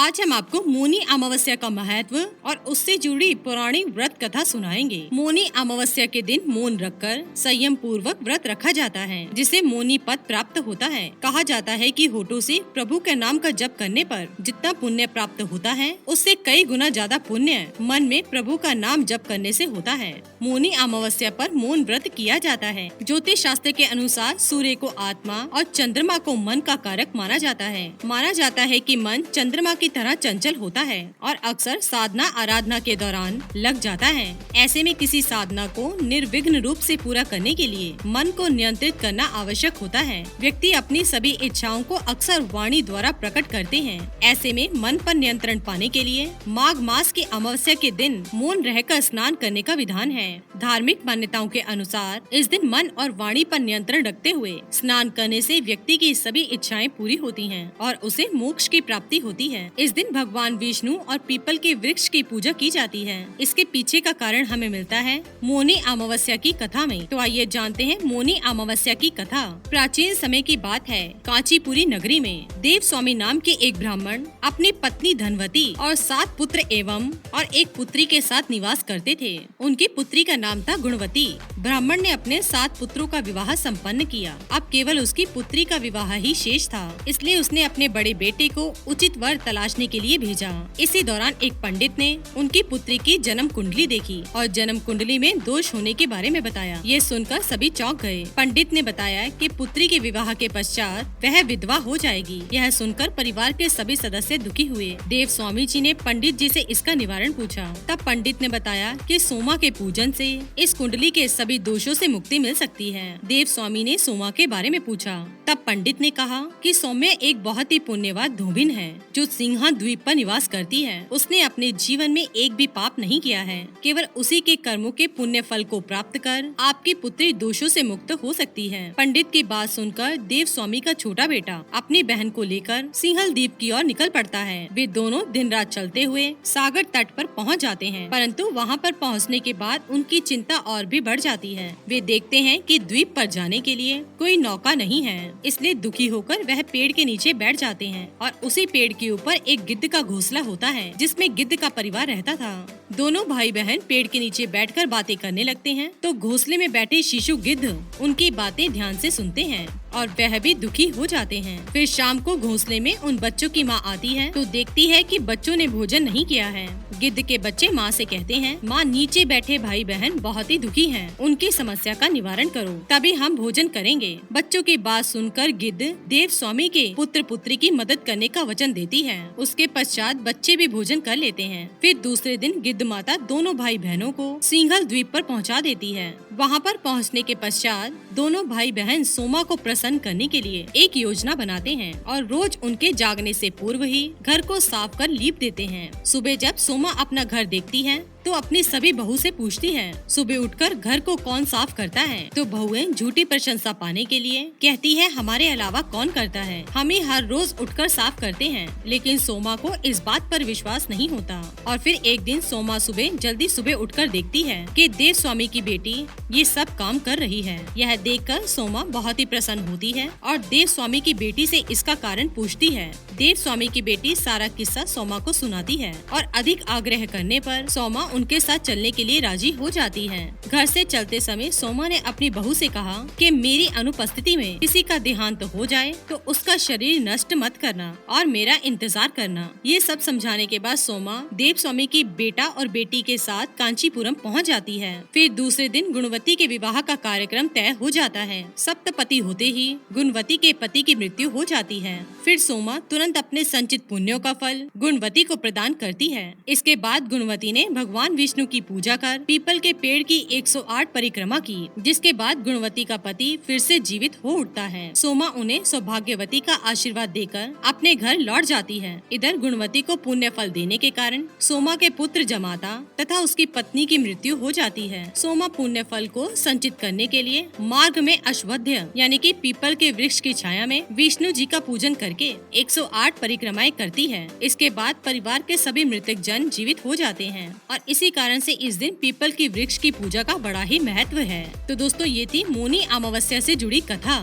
आज हम आपको मौनी अमावस्या का महत्व और उससे जुड़ी पुरानी व्रत कथा सुनाएंगे। मौनी अमावस्या के दिन मौन रखकर संयम पूर्वक व्रत रखा जाता है, जिसे मौनी पद प्राप्त होता है। कहा जाता है कि होठों से प्रभु के नाम का जप करने पर जितना पुण्य प्राप्त होता है, उससे कई गुना ज्यादा पुण्य मन में प्रभु का नाम जप करने से होता है। मौनी अमावस्या पर मौन व्रत किया जाता है। ज्योतिष शास्त्र के अनुसार सूर्य को आत्मा और चंद्रमा को मन का कारक माना जाता है। माना जाता है कि मन चंद्रमा की तरह चंचल होता है और अक्सर साधना आराधना के दौरान लग जाता है। ऐसे में किसी साधना को निर्विघ्न रूप से पूरा करने के लिए मन को नियंत्रित करना आवश्यक होता है। व्यक्ति अपनी सभी इच्छाओं को अक्सर वाणी द्वारा प्रकट करते हैं। ऐसे में मन पर नियंत्रण पाने के लिए माघ मास की अमावस्या के दिन मौन रहकर स्नान करने का विधान है। धार्मिक मान्यताओं के अनुसार इस दिन मन और वाणी पर नियंत्रण रखते हुए स्नान करने से व्यक्ति की सभी इच्छाएं पूरी होती हैं और उसे मोक्ष की प्राप्ति होती है। इस दिन भगवान विष्णु और पीपल के वृक्ष की पूजा की जाती है। इसके पीछे का कारण हमें मिलता है मौनी अमावस्या की कथा में। तो आइए जानते हैं मौनी अमावस्या की कथा। प्राचीन समय की बात है। कांचीपुरी नगरी में देव स्वामी नाम के एक ब्राह्मण अपनी पत्नी धनवती और 7 पुत्र एवं और एक पुत्री के साथ निवास करते थे। उनकी पुत्री का नाम था गुणवती। ब्राह्मण ने अपने 7 पुत्रों का विवाह संपन्न किया। अब केवल उसकी पुत्री का विवाह ही शेष था, इसलिए उसने अपने बड़े बेटे को उचित वर तलाशने के लिए भेजा। इसी दौरान एक पंडित ने उनकी पुत्री की जन्म कुंडली देखी और जन्म कुंडली में दोष होने के बारे में बताया। ये सुनकर सभी चौंक गए। पंडित ने बताया कि पुत्री के विवाह के पश्चात वह विधवा हो जाएगी। यह सुनकर परिवार के सभी सदस्य दुखी हुए। देव स्वामी जी ने पंडित जी से इसका निवारण पूछा। तब पंडित ने बताया कि सोमा के पूजन से इस कुंडली के सभी दोषों से मुक्ति मिल सकती है। देव स्वामी ने सोमा के बारे में पूछा। तब पंडित ने कहा कि सौम्य एक बहुत ही पुण्यवान धोबिन है जो सिंहा द्वीप पर निवास करती है। उसने अपने जीवन में एक भी पाप नहीं किया है। केवल उसी के कर्मों के पुण्य फल को प्राप्त कर आपकी पुत्री दोषों से मुक्त हो सकती है। पंडित की बात सुनकर देव स्वामी का छोटा बेटा अपनी बहन को लेकर सिंहल द्वीप की ओर निकल पड़ता है। वे दोनों दिन रात चलते हुए सागर तट पर पहुंच जाते हैं, परंतु वहां पर पहुंचने के बाद उनकी चिंता और भी बढ़ जाती है। वे देखते हैं कि द्वीप पर जाने के लिए कोई नौका नहीं है, इसलिए दुखी होकर वह पेड़ के नीचे बैठ जाते हैं और उसी पेड़ के ऊपर एक गिद्ध का घोंसला होता है, जिसमें गिद्ध का परिवार रहता था। दोनों भाई बहन पेड़ के नीचे बैठकर बातें करने लगते हैं, तो घोंसले में बैठे शिशु गिद्ध उनकी बातें ध्यान से सुनते हैं और वह भी दुखी हो जाते हैं। फिर शाम को घोंसले में उन बच्चों की माँ आती है तो देखती है कि बच्चों ने भोजन नहीं किया है। गिद्ध के बच्चे माँ से कहते हैं, माँ नीचे बैठे भाई बहन बहुत ही दुखी हैं, उनकी समस्या का निवारण करो, तभी हम भोजन करेंगे। बच्चों की बात सुनकर गिद्ध देव स्वामी के पुत्र पुत्री की मदद करने का वचन देती है। उसके पश्चात बच्चे भी भोजन कर लेते हैं। फिर दूसरे दिन गिद्ध माता दोनों भाई बहनों को सिंघल द्वीप पर पहुंचा देती है। वहां पर पहुंचने के पश्चात दोनों भाई बहन सोमा को प्रसन्न करने के लिए एक योजना बनाते हैं और रोज उनके जागने से पूर्व ही घर को साफ कर लीप देते हैं। सुबह जब सोमा अपना घर देखती है तो अपनी सभी बहू से पूछती है, सुबह उठकर घर को कौन साफ करता है? तो बहुएं झूठी प्रशंसा पाने के लिए कहती है, हमारे अलावा कौन करता है, हम ही हर रोज उठकर साफ करते हैं। लेकिन सोमा को इस बात पर विश्वास नहीं होता और फिर एक दिन सोमा जल्दी सुबह उठकर देखती है कि देव स्वामी की बेटी ये सब काम कर रही है। यह देखकर सोमा बहुत ही प्रसन्न होती है और देव स्वामी की बेटी से इसका कारण पूछती है। देव स्वामी की बेटी सारा किस्सा सोमा को सुनाती है और अधिक आग्रह करने पर सोमा उनके साथ चलने के लिए राजी हो जाती है। घर से चलते समय सोमा ने अपनी बहू से कहा कि मेरी अनुपस्थिति में किसी का देहांत हो जाए तो उसका शरीर नष्ट मत करना और मेरा इंतजार करना। ये सब समझाने के बाद सोमा देव स्वामी की बेटा और बेटी के साथ कांचीपुरम पहुंच जाती है। फिर दूसरे दिन गुणवती के विवाह का कार्यक्रम तय हो जाता है। सप्तपति होते ही गुणवती के पति की मृत्यु हो जाती है। फिर सोमा तुरंत अपने संचित पुण्यों का फल गुणवती को प्रदान करती है। इसके बाद गुणवती ने भगवान विष्णु की पूजा कर पीपल के पेड़ की 108 परिक्रमा की, जिसके बाद गुणवती का पति फिर से जीवित हो उठता है। सोमा उन्हें सौभाग्यवती का आशीर्वाद देकर अपने घर लौट जाती है। इधर गुणवती को पुण्य फल देने के कारण सोमा के पुत्र जमाता तथा उसकी पत्नी की मृत्यु हो जाती है। सोमा पुण्य फल को संचित करने के लिए मार्ग में अश्वत्थ यानी कि पीपल के वृक्ष की छाया में विष्णु जी का पूजन करके 108 परिक्रमाएं करती है। इसके बाद परिवार के सभी मृतक जन जीवित हो जाते हैं और इसी कारण से इस दिन पीपल की वृक्ष की पूजा का बड़ा ही महत्व है। तो दोस्तों, ये थी मौनी अमावस्या से जुड़ी कथा।